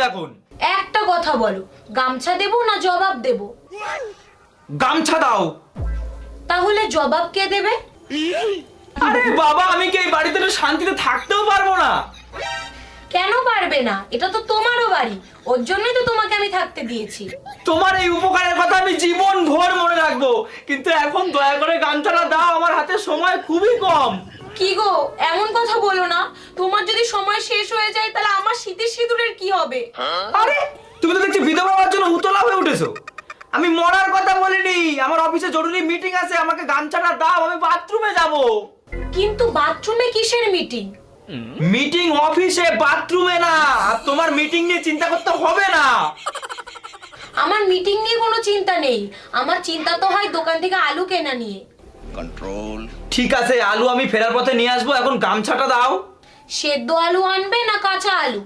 এখন? একটা কথা বলো, গামছা দেবো না জবাব দেবো? গামছা দাও। তাহলে জবাব কে দেবে? আরে বাবা, আমি কি এই বাড়িতে শান্তিতে থাকতেও পারবো না? কেন পারবে না? এটা তো তোমারও বাড়ি, ওর জন্যই তো তোমাকে আমি থাকতে দিয়েছি। তোমার এই উপকারের কথা আমি জীবন ভর মনে রাখবো, কিন্তু এখন দয়া করে গামছাটা দাও, আমার হাতে সময় খুবই কম। কি গো, এমন কথা বলো না। তোমার যদি সময় শেষ হয়ে যায় তাহলে আমার শীতের সিঁদুরের কি হবে? আরে তুমি তো দেখছি বিধবা হওয়ার জন্য উতলা হয়ে উঠেছো। আমি মরার কথা বলিনি, আমার অফিসে জরুরি মিটিং আছে, আমাকে গামছাটা দাও, আমি বাথরুমে যাব। কিন্তু বাথরুমে কিসের মিটিং? মিটিং অফিসে, বাথরুমে না। আর তোমার মিটিং নিয়ে চিন্তা করতে হবে না। আমার মিটিং নিয়ে কোনো চিন্তা নেই, আমার চিন্তা তো হয় দোকান থেকে আলু কেনা নিয়ে। कंट्रोल। ঠিক আছে, আলু আমি ফেরার পথে নিয়ে আসবো, এখন গামছাটা দাও। সেদ্ধ আলু আনবে না কাঁচা আলু?